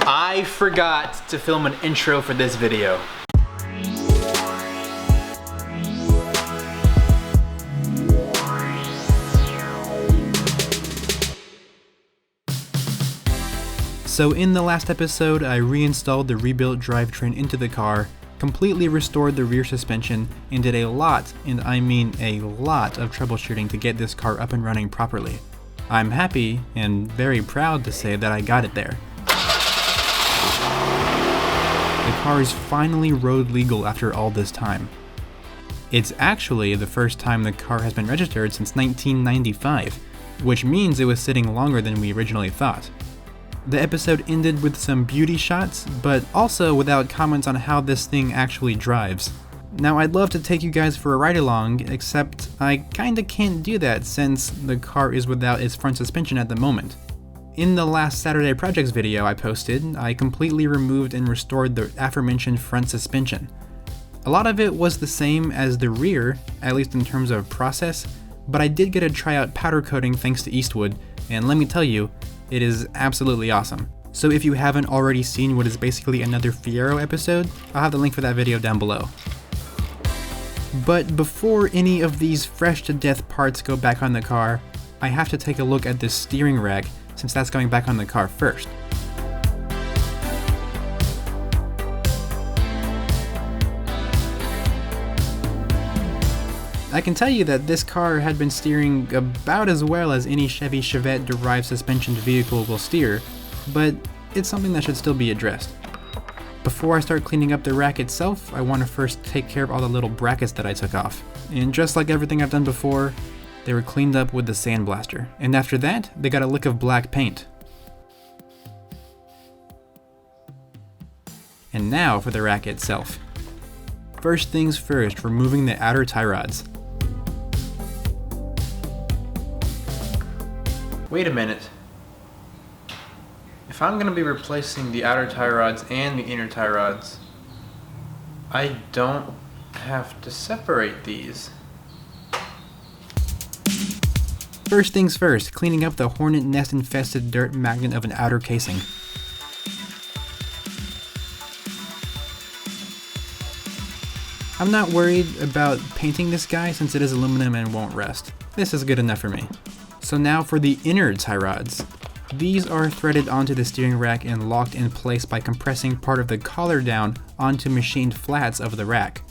I forgot to film an intro for this video. So in the last episode, I reinstalled the rebuilt drivetrain into the car, completely restored the rear suspension, and did a lot, and I mean a lot, of troubleshooting to get this car up and running properly. I'm happy and very proud to say that I got it there. The car is finally road legal after all this time. It's actually the first time the car has been registered since 1995, which means it was sitting longer than we originally thought. The episode ended with some beauty shots, but also without comments on how this thing actually drives. Now I'd love to take you guys for a ride along, except I kinda can't do that since the car is without its front suspension at the moment. In the last Saturday Projects video I posted, I completely removed and restored the aforementioned front suspension. A lot of it was the same as the rear, at least in terms of process, but I did get to try out powder coating thanks to Eastwood, and let me tell you, it is absolutely awesome. So if you haven't already seen what is basically another Fiero episode, I'll have the link for that video down below. But before any of these fresh to death parts go back on the car, I have to take a look at this steering rack since that's going back on the car first. I can tell you that this car had been steering about as well as any Chevy Chevette derived suspensioned vehicle will steer, but it's something that should still be addressed. Before I start cleaning up the rack itself, I want to first take care of all the little brackets that I took off. And just like everything I've done before, they were cleaned up with the sandblaster. And after that, they got a lick of black paint. And now for the rack itself. First things first, removing the outer tie rods. Wait a minute. If I'm going to be replacing the outer tie rods and the inner tie rods, I don't have to separate these. First things first, cleaning up the hornet nest infested dirt magnet of an outer casing. I'm not worried about painting this guy since it is aluminum and won't rust. This is good enough for me. So now for the inner tie rods. These are threaded onto the steering rack and locked in place by compressing part of the collar down onto machined flats of the rack.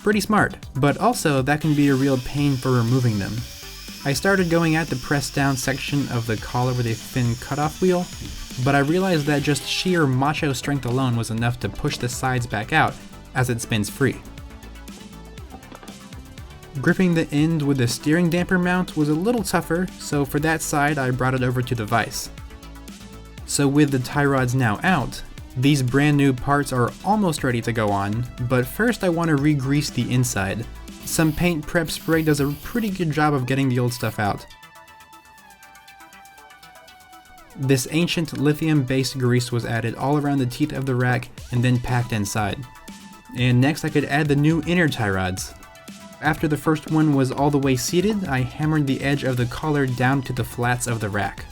Pretty smart, but also that can be a real pain for removing them. I started going at the pressed down section of the collar with a thin cutoff wheel, but I realized that just sheer macho strength alone was enough to push the sides back out as it spins free. Gripping the end with the steering damper mount was a little tougher, so for that side I brought it over to the vise. So with the tie rods now out, these brand new parts are almost ready to go on, but first I want to re-grease the inside. Some paint prep spray does a pretty good job of getting the old stuff out. This ancient lithium-based grease was added all around the teeth of the rack and then packed inside. And next I could add the new inner tie rods. After the first one was all the way seated, I hammered the edge of the collar down to the flats of the rack.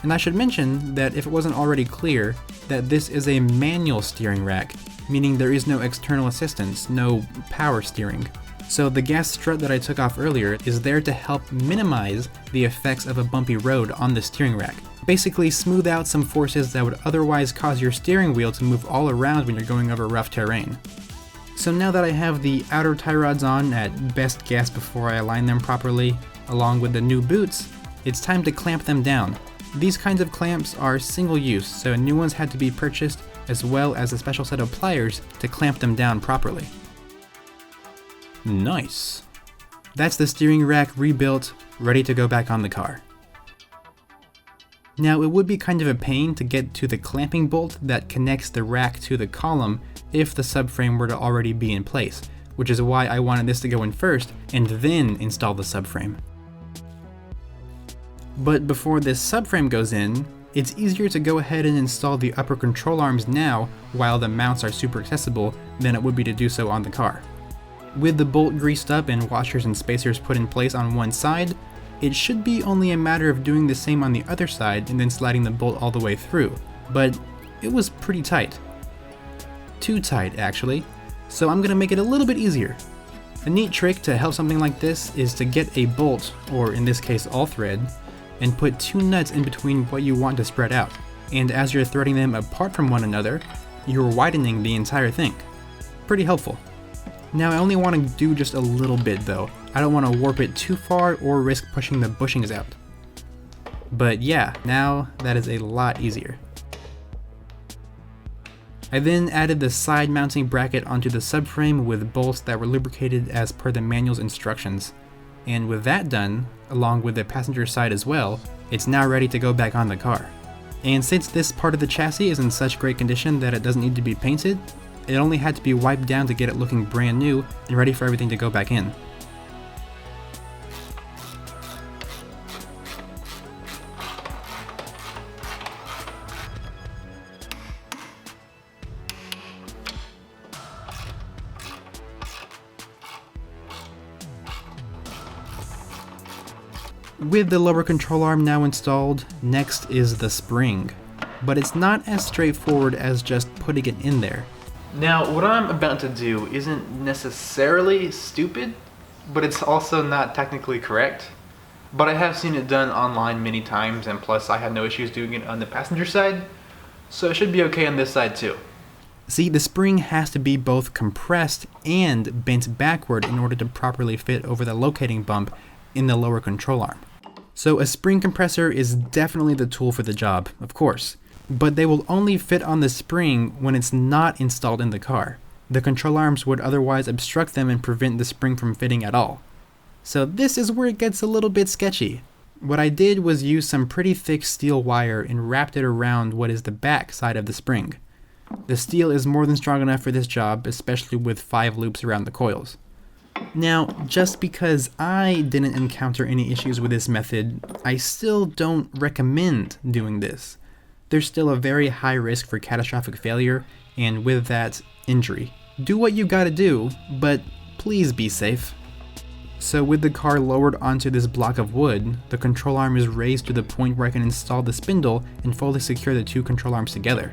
And I should mention that if it wasn't already clear, that this is a manual steering rack, meaning there is no external assistance, no power steering. So the gas strut that I took off earlier is there to help minimize the effects of a bumpy road on the steering rack. Basically smooth out some forces that would otherwise cause your steering wheel to move all around when you're going over rough terrain. So now that I have the outer tie rods on at best guess before I align them properly, along with the new boots, it's time to clamp them down. These kinds of clamps are single use, so new ones had to be purchased, as well as a special set of pliers to clamp them down properly. Nice. That's the steering rack rebuilt, ready to go back on the car. Now it would be kind of a pain to get to the clamping bolt that connects the rack to the column if the subframe were to already be in place, which is why I wanted this to go in first and then install the subframe. But before this subframe goes in, it's easier to go ahead and install the upper control arms now while the mounts are super accessible than it would be to do so on the car. With the bolt greased up and washers and spacers put in place on one side, it should be only a matter of doing the same on the other side and then sliding the bolt all the way through. But it was pretty tight. Too tight, actually, so I'm gonna make it a little bit easier. A neat trick to help something like this is to get a bolt, or in this case all thread, and put two nuts in between what you want to spread out. And as you're threading them apart from one another, you're widening the entire thing. Pretty helpful. Now I only want to do just a little bit though. I don't want to warp it too far or risk pushing the bushings out. But yeah, now that is a lot easier. I then added the side mounting bracket onto the subframe with bolts that were lubricated as per the manual's instructions. And with that done, along with the passenger side as well, it's now ready to go back on the car. And since this part of the chassis is in such great condition that it doesn't need to be painted, it only had to be wiped down to get it looking brand new and ready for everything to go back in. With the lower control arm now installed, next is the spring. But it's not as straightforward as just putting it in there. Now, what I'm about to do isn't necessarily stupid, but it's also not technically correct. But I have seen it done online many times, and plus I had no issues doing it on the passenger side, so it should be okay on this side too. See, the spring has to be both compressed and bent backward in order to properly fit over the locating bump in the lower control arm. So a spring compressor is definitely the tool for the job, of course, but they will only fit on the spring when it's not installed in the car. The control arms would otherwise obstruct them and prevent the spring from fitting at all. So this is where it gets a little bit sketchy. What I did was use some pretty thick steel wire and wrapped it around what is the back side of the spring. The steel is more than strong enough for this job, especially with 5 loops around the coils. Now, just because I didn't encounter any issues with this method, I still don't recommend doing this. There's still a very high risk for catastrophic failure, and with that, injury. Do what you gotta do, but please be safe. So with the car lowered onto this block of wood, the control arm is raised to the point where I can install the spindle and fully secure the two control arms together.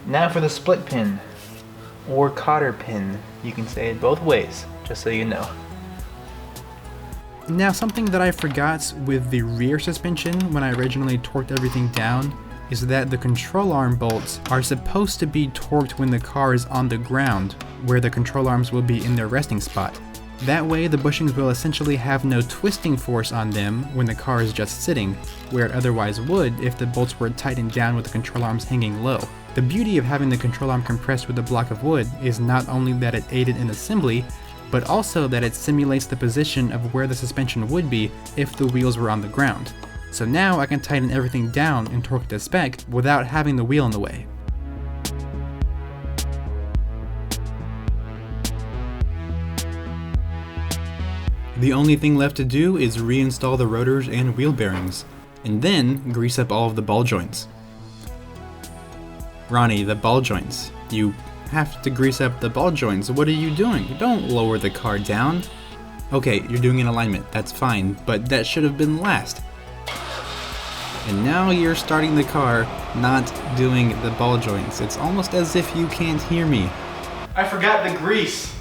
Now for the split pin, or cotter pin. You can say it both ways, just so you know. Now, something that I forgot with the rear suspension when I originally torqued everything down is that the control arm bolts are supposed to be torqued when the car is on the ground, where the control arms will be in their resting spot. That way, the bushings will essentially have no twisting force on them when the car is just sitting, where it otherwise would if the bolts were tightened down with the control arms hanging low. The beauty of having the control arm compressed with a block of wood is not only that it aided in assembly, but also that it simulates the position of where the suspension would be if the wheels were on the ground. So now I can tighten everything down and torque to spec without having the wheel in the way. The only thing left to do is reinstall the rotors and wheel bearings, and then grease up all of the ball joints. Ronnie, the ball joints. You have to grease up the ball joints. What are you doing? Don't lower the car down. Okay, you're doing an alignment, that's fine, but that should have been last. And now you're starting the car, not doing the ball joints. It's almost as if you can't hear me. I forgot the grease.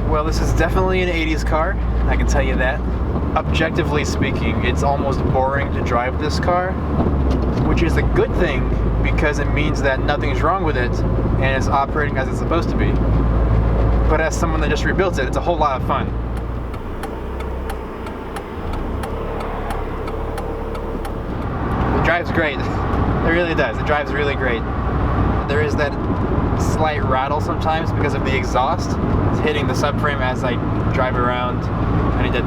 Well, this is definitely an 80s car, I can tell you that. Objectively speaking, it's almost boring to drive this car, which is a good thing because it means that nothing's wrong with it and it's operating as it's supposed to be. But as someone that just rebuilt it, it's a whole lot of fun. It drives great. It really does. It drives really great. There is that slight rattle sometimes because of the exhaust. It's hitting the subframe as I drive around. I need to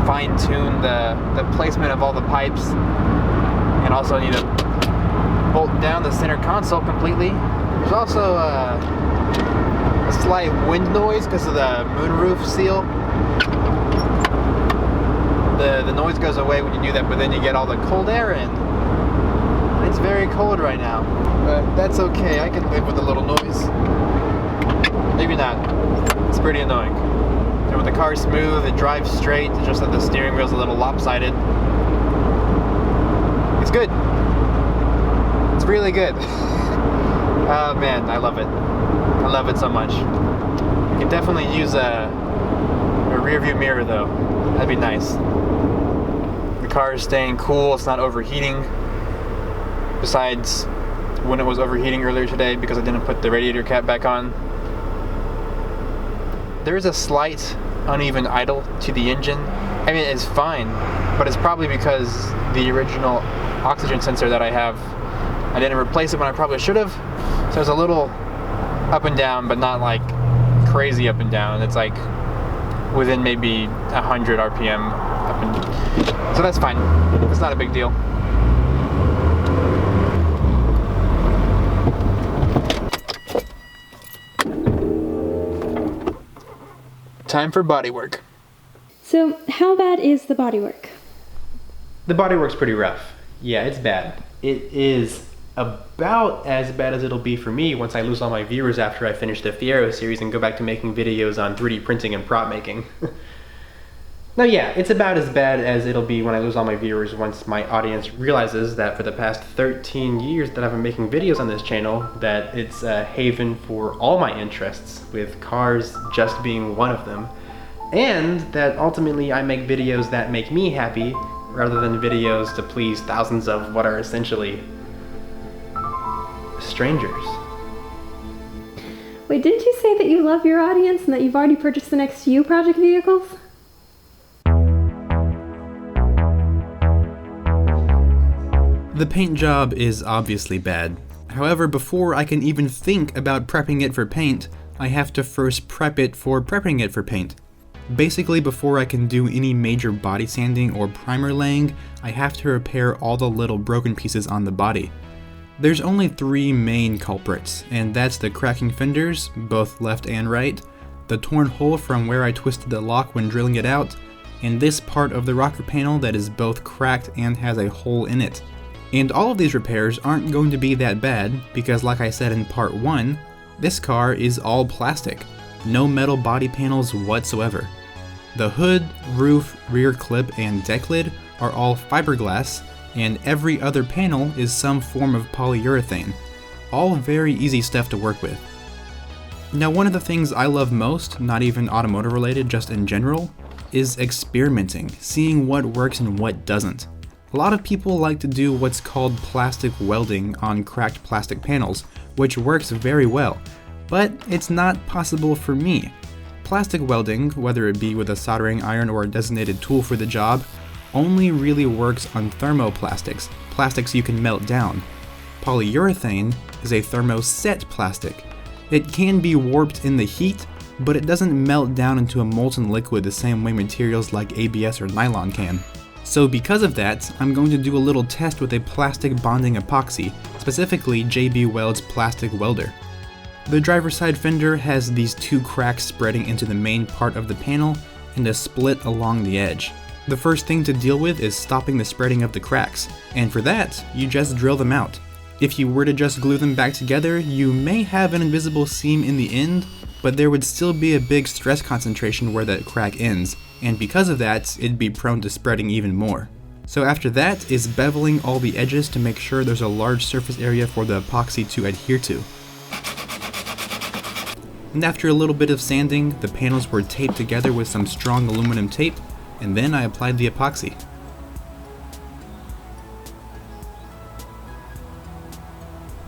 fine-tune the placement of all the pipes, and also need to bolt down the center console completely. There's also a slight wind noise because of the moonroof seal. The noise goes away when you do that, but then you get all the cold air in. It's very cold right now, but that's okay. I can live with a little noise. Maybe not. It's pretty annoying. And when the car's smooth, it drives straight, it's just that the steering wheel's a little lopsided. It's good. It's really good. Oh man, I love it. I love it so much. You can definitely use a rear view mirror though. That'd be nice. The car is staying cool, it's not overheating. Besides when it was overheating earlier today because I didn't put the radiator cap back on. There is a slight uneven idle to the engine. I mean, it's fine, but it's probably because the original oxygen sensor that I have, I didn't replace it when I probably should have. So it's a little up and down, but not like crazy up and down. It's like within maybe 100 RPM up and, so that's fine. It's not a big deal. Time for bodywork. So, how bad is the bodywork? The bodywork's pretty rough. Yeah, it's bad. It is about as bad as it'll be for me once I lose all my viewers after I finish the Fiero series and go back to making videos on 3D printing and prop making. No, yeah, it's about as bad as it'll be when I lose all my viewers once my audience realizes that for the past 13 years that I've been making videos on this channel, that it's a haven for all my interests, with cars just being one of them, and that ultimately I make videos that make me happy rather than videos to please thousands of what are essentially strangers. Wait, didn't you say that you love your audience and that you've already purchased the next few project vehicles? The paint job is obviously bad. However, before I can even think about prepping it for paint, I have to first prep it for prepping it for paint. Basically, before I can do any major body sanding or primer laying, I have to repair all the little broken pieces on the body. There's only 3 main culprits, and that's the cracking fenders, both left and right, the torn hole from where I twisted the lock when drilling it out, and this part of the rocker panel that is both cracked and has a hole in it. And all of these repairs aren't going to be that bad because, like I said in part 1, this car is all plastic. No metal body panels whatsoever. The hood, roof, rear clip, and deck lid are all fiberglass, and every other panel is some form of polyurethane. All very easy stuff to work with. Now, one of the things I love most, not even automotive related, just in general, is experimenting, seeing what works and what doesn't. A lot of people like to do what's called plastic welding on cracked plastic panels, which works very well, but it's not possible for me. Plastic welding, whether it be with a soldering iron or a designated tool for the job, only really works on thermoplastics, plastics you can melt down. Polyurethane is a thermoset plastic. It can be warped in the heat, but it doesn't melt down into a molten liquid the same way materials like ABS or nylon can. So because of that, I'm going to do a little test with a plastic bonding epoxy, specifically JB Weld's plastic welder. The driver's side fender has these 2 cracks spreading into the main part of the panel and a split along the edge. The first thing to deal with is stopping the spreading of the cracks, and for that, you just drill them out. If you were to just glue them back together, you may have an invisible seam in the end, but there would still be a big stress concentration where that crack ends, and because of that, it'd be prone to spreading even more. So after that is beveling all the edges to make sure there's a large surface area for the epoxy to adhere to. And after a little bit of sanding, the panels were taped together with some strong aluminum tape, and then I applied the epoxy.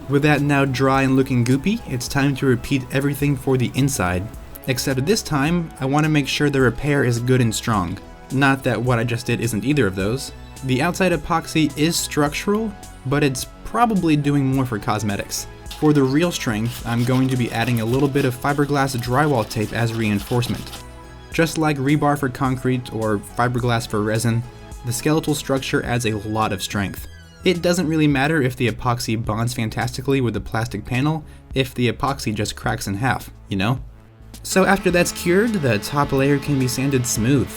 With that now dry and looking goopy, it's time to repeat everything for the inside. Except this time, I want to make sure the repair is good and strong. Not that what I just did isn't either of those. The outside epoxy is structural, but it's probably doing more for cosmetics. For the real strength, I'm going to be adding a little bit of fiberglass drywall tape as reinforcement. Just like rebar for concrete or fiberglass for resin, the skeletal structure adds a lot of strength. It doesn't really matter if the epoxy bonds fantastically with the plastic panel if the epoxy just cracks in half, you know? So after that's cured, the top layer can be sanded smooth.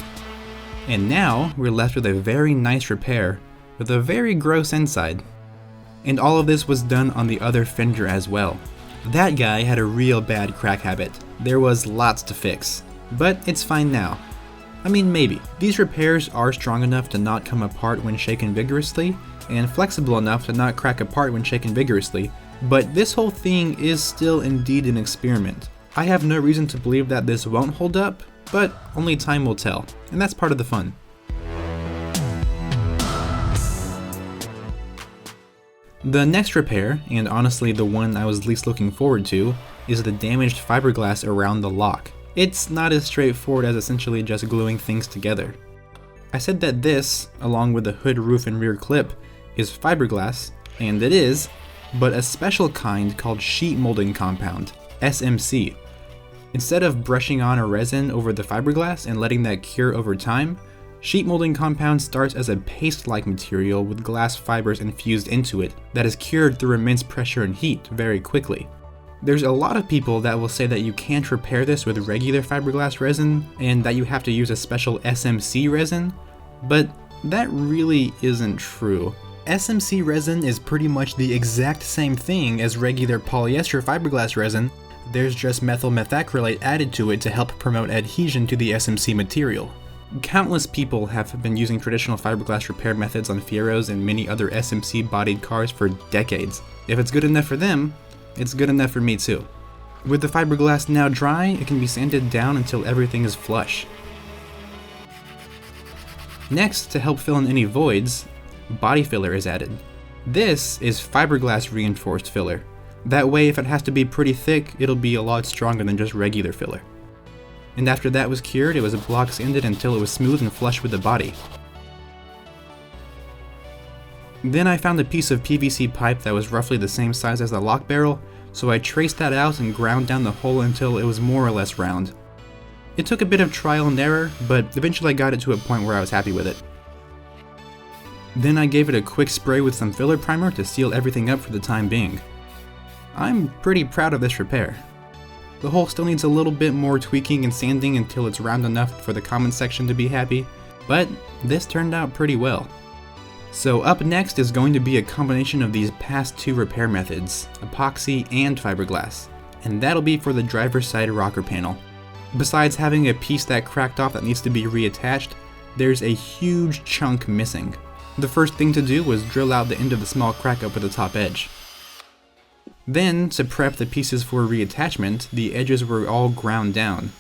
And now we're left with a very nice repair with a very gross inside. And all of this was done on the other fender as well. That guy had a real bad crack habit. There was lots to fix, but it's fine now. I mean, maybe. These repairs are strong enough to not come apart when shaken vigorously, and flexible enough to not crack apart when shaken vigorously, but this whole thing is still indeed an experiment. I have no reason to believe that this won't hold up, but only time will tell, and that's part of the fun. The next repair, and honestly the one I was least looking forward to, is the damaged fiberglass around the lock. It's not as straightforward as essentially just gluing things together. I said that this, along with the hood, roof, and rear clip, is fiberglass, and it is, but a special kind called sheet molding compound, SMC. Instead of brushing on a resin over the fiberglass and letting that cure over time, sheet molding compound starts as a paste-like material with glass fibers infused into it that is cured through immense pressure and heat very quickly. There's a lot of people that will say that you can't repair this with regular fiberglass resin and that you have to use a special SMC resin, but that really isn't true. SMC resin is pretty much the exact same thing as regular polyester fiberglass resin. There's just methyl methacrylate added to it to help promote adhesion to the SMC material. Countless people have been using traditional fiberglass repair methods on Fieros and many other SMC-bodied cars for decades. If it's good enough for them, it's good enough for me too. With the fiberglass now dry, it can be sanded down until everything is flush. Next, to help fill in any voids, body filler is added. This is fiberglass reinforced filler. That way, if it has to be pretty thick, it'll be a lot stronger than just regular filler. And after that was cured, it was block sanded until it was smooth and flush with the body. Then I found a piece of PVC pipe that was roughly the same size as the lock barrel, so I traced that out and ground down the hole until it was more or less round. It took a bit of trial and error, but eventually I got it to a point where I was happy with it. Then I gave it a quick spray with some filler primer to seal everything up for the time being. I'm pretty proud of this repair. The hole still needs a little bit more tweaking and sanding until it's round enough for the comment section to be happy, but this turned out pretty well. So up next is going to be a combination of these past two repair methods, epoxy and fiberglass, and that'll be for the driver's side rocker panel. Besides having a piece that cracked off that needs to be reattached, there's a huge chunk missing. The first thing to do was drill out the end of the small crack up at the top edge. Then, to prep the pieces for reattachment, the edges were all ground down.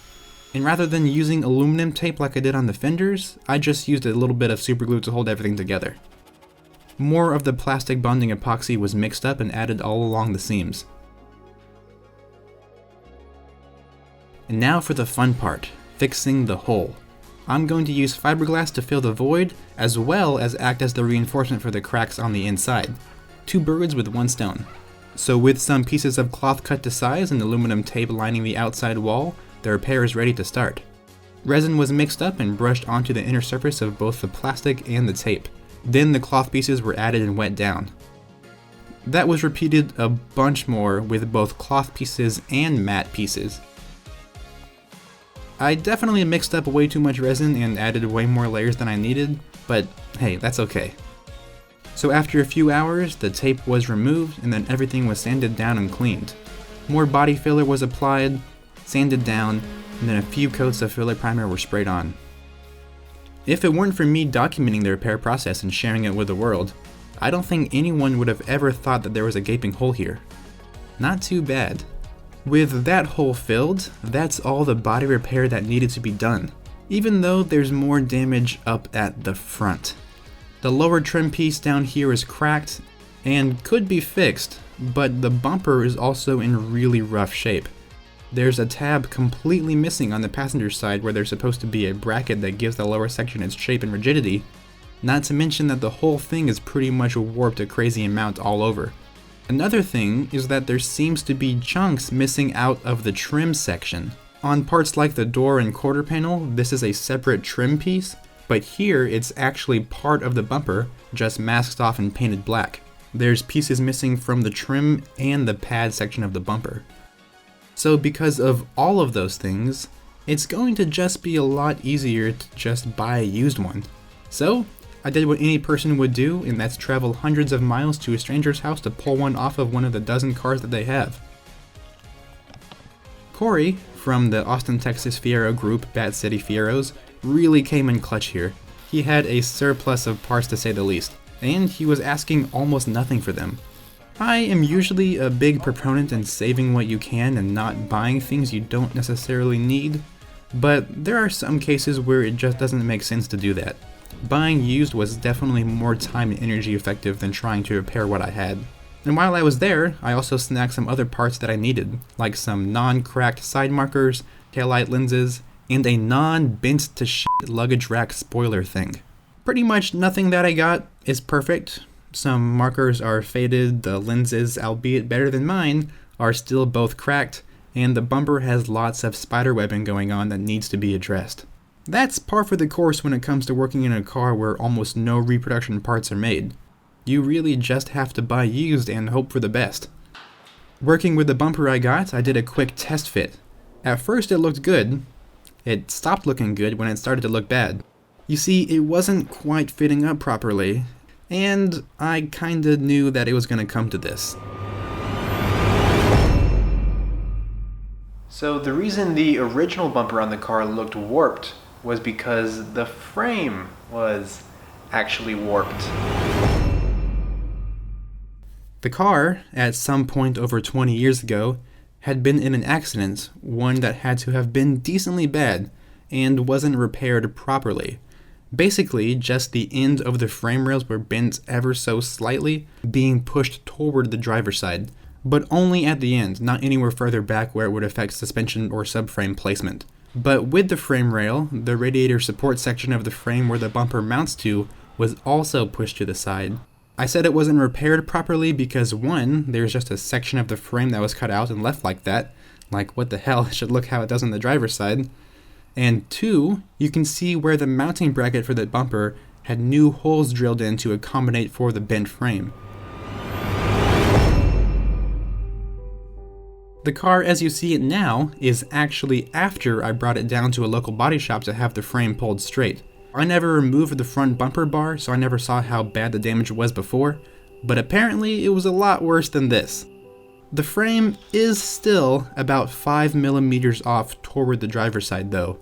And rather than using aluminum tape like I did on the fenders, I just used a little bit of superglue to hold everything together. More of the plastic bonding epoxy was mixed up and added all along the seams. And now for the fun part, fixing the hole. I'm going to use fiberglass to fill the void, as well as act as the reinforcement for the cracks on the inside. Two birds with one stone. So with some pieces of cloth cut to size and aluminum tape lining the outside wall, the repair is ready to start. Resin was mixed up and brushed onto the inner surface of both the plastic and the tape. Then the cloth pieces were added and wet down. That was repeated a bunch more with both cloth pieces and matte pieces. I definitely mixed up way too much resin and added way more layers than I needed, but hey, that's okay. So after a few hours, the tape was removed and then everything was sanded down and cleaned. More body filler was applied, sanded down, and then a few coats of filler primer were sprayed on. If it weren't for me documenting the repair process and sharing it with the world, I don't think anyone would have ever thought that there was a gaping hole here. Not too bad. With that hole filled, that's all the body repair that needed to be done, even though there's more damage up at the front. The lower trim piece down here is cracked and could be fixed, but the bumper is also in really rough shape. There's a tab completely missing on the passenger side where there's supposed to be a bracket that gives the lower section its shape and rigidity, not to mention that the whole thing is pretty much warped a crazy amount all over. Another thing is that there seems to be chunks missing out of the trim section. On parts like the door and quarter panel, this is a separate trim piece, but here it's actually part of the bumper, just masked off and painted black. There's pieces missing from the trim and the pad section of the bumper. So because of all of those things, it's going to just be a lot easier to just buy a used one. So I did what any person would do, and that's travel hundreds of miles to a stranger's house to pull one off of one of the dozen cars that they have. Corey, from the Austin, Texas Fiero group Bat City Fieros, really came in clutch here. He had a surplus of parts to say the least, and he was asking almost nothing for them. I am usually a big proponent in saving what you can and not buying things you don't necessarily need, but there are some cases where it just doesn't make sense to do that. Buying used was definitely more time and energy effective than trying to repair what I had. And while I was there, I also snagged some other parts that I needed, like some non-cracked side markers, taillight lenses, and a non-bent to shit luggage rack spoiler thing. Pretty much nothing that I got is perfect. Some markers are faded, the lenses, albeit better than mine, are still both cracked, and the bumper has lots of spider webbing going on that needs to be addressed. That's par for the course when it comes to working in a car where almost no reproduction parts are made. You really just have to buy used and hope for the best. Working with the bumper I got, I did a quick test fit. At first it looked good. It stopped looking good when it started to look bad. You see, it wasn't quite fitting up properly, and I kinda knew that it was gonna come to this. So the reason the original bumper on the car looked warped was because the frame was actually warped. The car, at some point over 20 years ago, had been in an accident, one that had to have been decently bad, and wasn't repaired properly. Basically, just the end of the frame rails were bent ever so slightly, being pushed toward the driver's side, but only at the end, not anywhere further back where it would affect suspension or subframe placement. But with the frame rail, the radiator support section of the frame where the bumper mounts to was also pushed to the side. I said it wasn't repaired properly because 1, there's just a section of the frame that was cut out and left like that, like what the hell, it should look how it does on the driver's side. And 2, you can see where the mounting bracket for the bumper had new holes drilled in to accommodate for the bent frame. The car as you see it now is actually after I brought it down to a local body shop to have the frame pulled straight. I never removed the front bumper bar, so I never saw how bad the damage was before, but apparently it was a lot worse than this. The frame is still about 5mm off toward the driver's side though.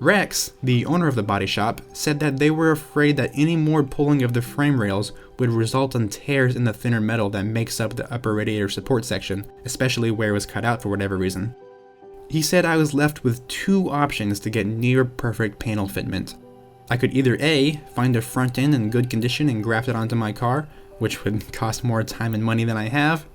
Rex, the owner of the body shop, said that they were afraid that any more pulling of the frame rails would result in tears in the thinner metal that makes up the upper radiator support section, especially where it was cut out for whatever reason. He said I was left with 2 options to get near perfect panel fitment. I could either A, find a front end in good condition and graft it onto my car, which would cost more time and money than I have,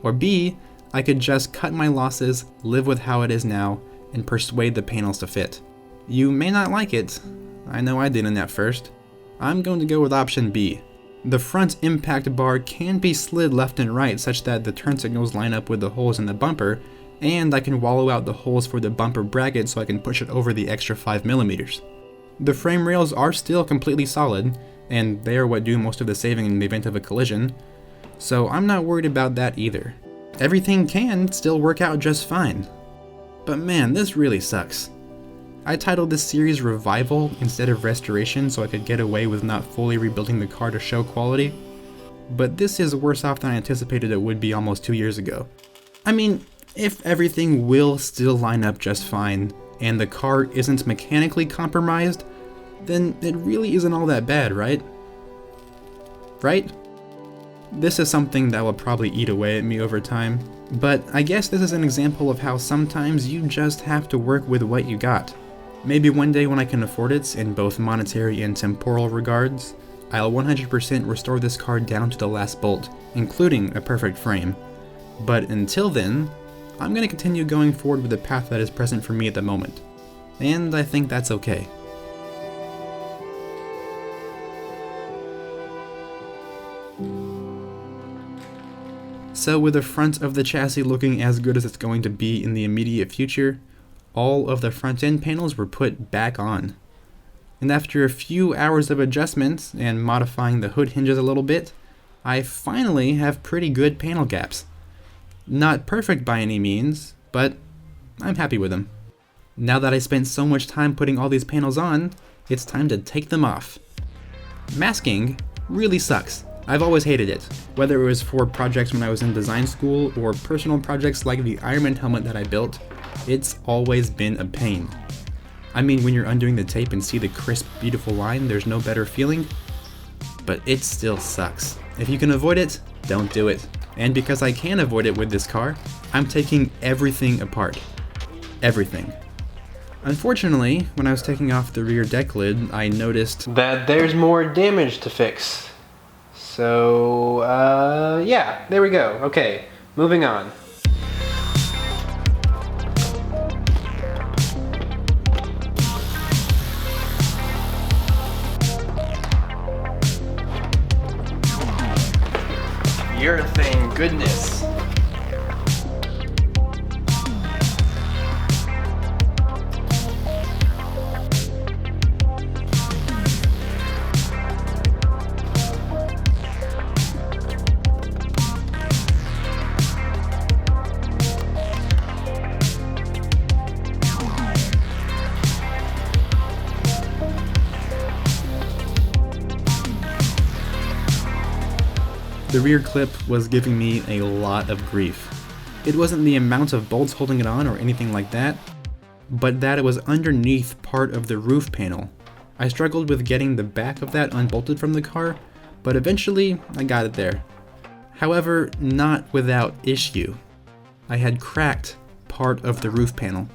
or B, I could just cut my losses, live with how it is now, and persuade the panels to fit. You may not like it. I know I didn't at first. I'm going to go with option B. The front impact bar can be slid left and right such that the turn signals line up with the holes in the bumper, and I can wallow out the holes for the bumper bracket so I can push it over the extra 5mm. The frame rails are still completely solid, and they are what do most of the saving in the event of a collision, so I'm not worried about that either. Everything can still work out just fine. But man, this really sucks. I titled this series Revival instead of Restoration so I could get away with not fully rebuilding the car to show quality, but this is worse off than I anticipated it would be almost 2 years ago. I mean, if everything will still line up just fine, and the car isn't mechanically compromised, then it really isn't all that bad, right? Right? This is something that will probably eat away at me over time, but I guess this is an example of how sometimes you just have to work with what you got. Maybe one day when I can afford it, in both monetary and temporal regards, I'll 100% restore this car down to the last bolt, including a perfect frame. But until then, I'm going to continue going forward with the path that is present for me at the moment. And I think that's okay. So with the front of the chassis looking as good as it's going to be in the immediate future, all of the front end panels were put back on. And after a few hours of adjustments and modifying the hood hinges a little bit, I finally have pretty good panel gaps. Not perfect by any means, but I'm happy with them. Now that I spent so much time putting all these panels on, it's time to take them off. Masking really sucks. I've always hated it, whether it was for projects when I was in design school or personal projects like the Ironman helmet that I built. It's always been a pain. I mean, when you're undoing the tape and see the crisp, beautiful line, there's no better feeling, but it still sucks. If you can avoid it, don't do it. And because I can avoid it with this car, I'm taking everything apart. Everything. Unfortunately, when I was taking off the rear deck lid, I noticed that there's more damage to fix. So, yeah, there we go. Okay, moving on. Urethane goodness. The rear clip was giving me a lot of grief. It wasn't the amount of bolts holding it on or anything like that, but that it was underneath part of the roof panel. I struggled with getting the back of that unbolted from the car, but eventually I got it there. However, not without issue. I had cracked part of the roof panel.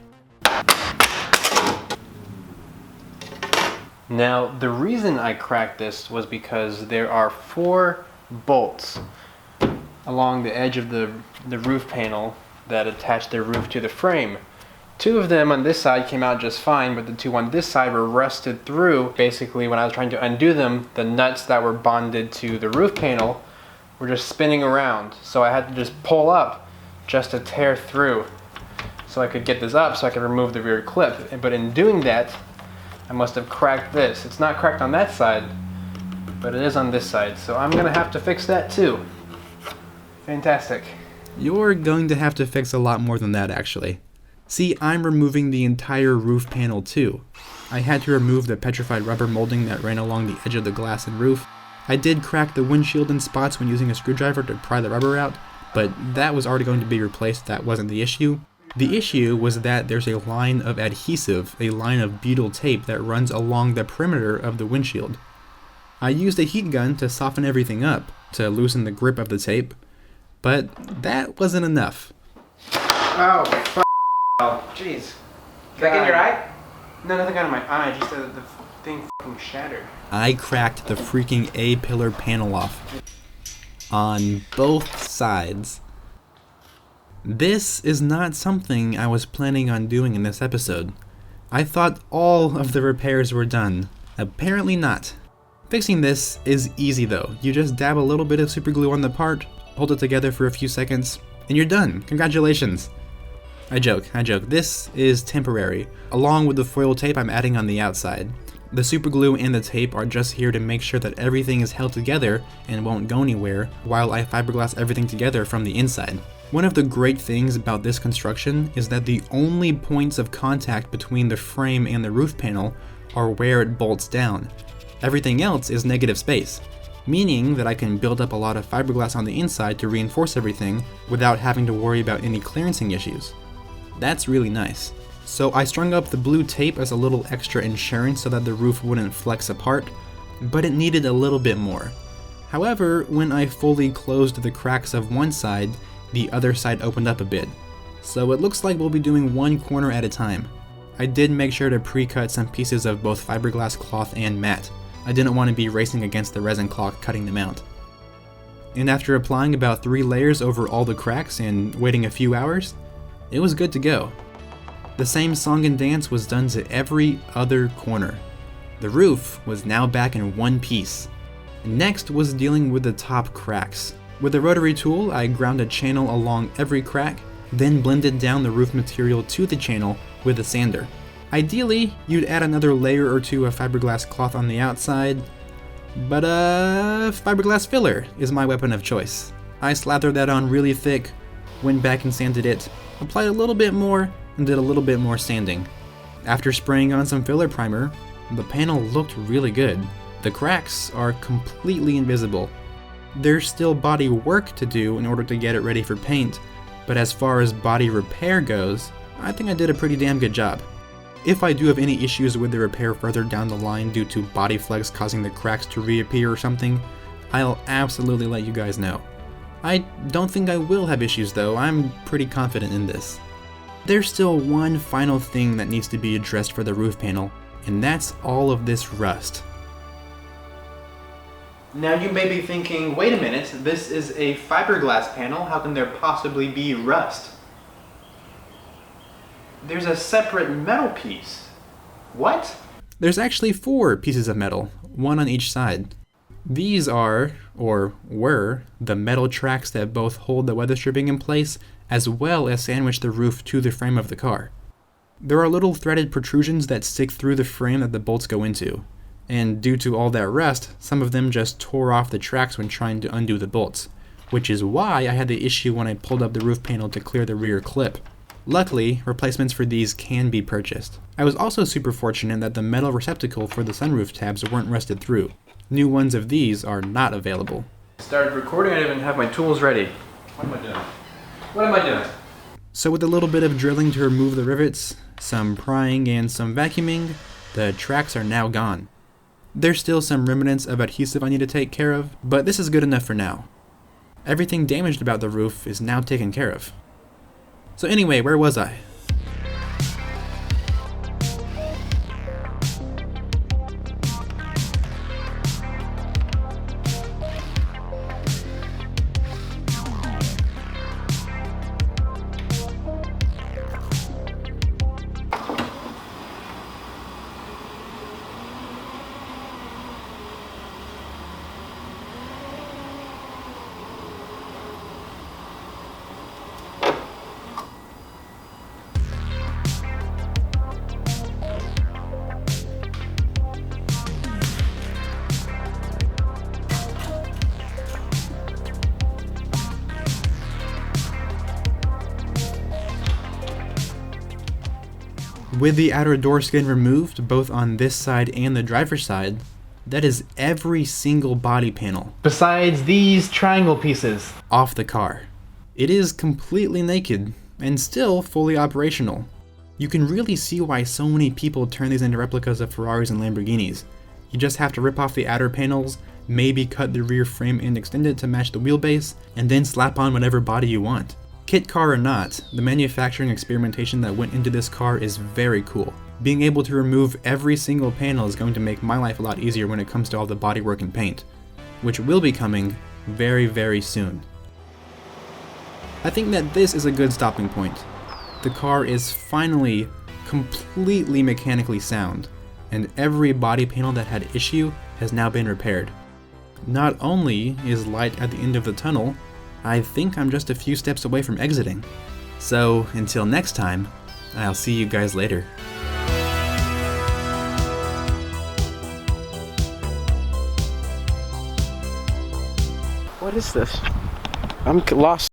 Now, the reason I cracked this was because there are 4 bolts along the edge of the roof panel that attach the roof to the frame. 2 of them on this side came out just fine, but the 2 on this side were rusted through. Basically, when I was trying to undo them, the nuts that were bonded to the roof panel were just spinning around. So I had to just pull up just to tear through so I could get this up so I could remove the rear clip. But in doing that, I must have cracked this. It's not cracked on that side, but it is on this side, so I'm gonna have to fix that too. Fantastic. You're going to have to fix a lot more than that, actually. See, I'm removing the entire roof panel too. I had to remove the petrified rubber molding that ran along the edge of the glass and roof. I did crack the windshield in spots when using a screwdriver to pry the rubber out, but that was already going to be replaced. That wasn't the issue. The issue was that there's a line of adhesive, a line of butyl tape that runs along the perimeter of the windshield. I used a heat gun to soften everything up, to loosen the grip of the tape, but that wasn't enough. Oh, jeez. Did that get in your eye? No, nothing got in my eye, just the thing fucking shattered. I cracked the freaking A-pillar panel off. On both sides. This is not something I was planning on doing in this episode. I thought all of the repairs were done. Apparently not. Fixing this is easy though. You just dab a little bit of super glue on the part, hold it together for a few seconds, and you're done. Congratulations. I joke. This is temporary, along with the foil tape I'm adding on the outside. The super glue and the tape are just here to make sure that everything is held together and won't go anywhere while I fiberglass everything together from the inside. One of the great things about this construction is that the only points of contact between the frame and the roof panel are where it bolts down. Everything else is negative space, meaning that I can build up a lot of fiberglass on the inside to reinforce everything without having to worry about any clearancing issues. That's really nice. So I strung up the blue tape as a little extra insurance so that the roof wouldn't flex apart, but it needed a little bit more. However, when I fully closed the cracks of one side, the other side opened up a bit. So it looks like we'll be doing one corner at a time. I did make sure to pre-cut some pieces of both fiberglass cloth and matte. I didn't want to be racing against the resin cloth cutting them out. And after applying about 3 layers over all the cracks and waiting a few hours, it was good to go. The same song and dance was done to every other corner. The roof was now back in one piece. Next was dealing with the top cracks. With a rotary tool, I ground a channel along every crack, then blended down the roof material to the channel with a sander. Ideally, you'd add another layer or 2 of fiberglass cloth on the outside, but fiberglass filler is my weapon of choice. I slathered that on really thick, went back and sanded it, applied a little bit more, and did a little bit more sanding. After spraying on some filler primer, the panel looked really good. The cracks are completely invisible. There's still body work to do in order to get it ready for paint, but as far as body repair goes, I think I did a pretty damn good job. If I do have any issues with the repair further down the line due to body flex causing the cracks to reappear or something, I'll absolutely let you guys know. I don't think I will have issues though, I'm pretty confident in this. There's still one final thing that needs to be addressed for the roof panel, and that's all of this rust. Now you may be thinking, wait a minute, this is a fiberglass panel, how can there possibly be rust? There's a separate metal piece. What? There's actually 4 pieces of metal, one on each side. These are, or were, the metal tracks that both hold the weather stripping in place, as well as sandwich the roof to the frame of the car. There are little threaded protrusions that stick through the frame that the bolts go into, and due to all that rust, some of them just tore off the tracks when trying to undo the bolts, which is why I had the issue when I pulled up the roof panel to clear the rear clip. Luckily, replacements for these can be purchased. I was also super fortunate that the metal receptacle for the sunroof tabs weren't rusted through. New ones of these are not available. Started recording, I didn't even have my tools ready. What am I doing? So with a little bit of drilling to remove the rivets, some prying and some vacuuming, the tracks are now gone. There's still some remnants of adhesive I need to take care of, but this is good enough for now. Everything damaged about the roof is now taken care of. So anyway, where was I? With the outer door skin removed, both on this side and the driver's side, that is every single body panel, Besides these triangle pieces. off the car. It is completely naked, and still fully operational. You can really see why so many people turn these into replicas of Ferraris and Lamborghinis. You just have to rip off the outer panels, maybe cut the rear frame and extend it to match the wheelbase, and then slap on whatever body you want. Kit car or not, the manufacturing experimentation that went into this car is very cool. Being able to remove every single panel is going to make my life a lot easier when it comes to all the bodywork and paint, which will be coming very, very soon. I think that this is a good stopping point. The car is finally completely mechanically sound, and every body panel that had issue has now been repaired. Not only is light at the end of the tunnel, I think I'm just a few steps away from exiting. So, until next time, I'll see you guys later. What is this? I'm lost.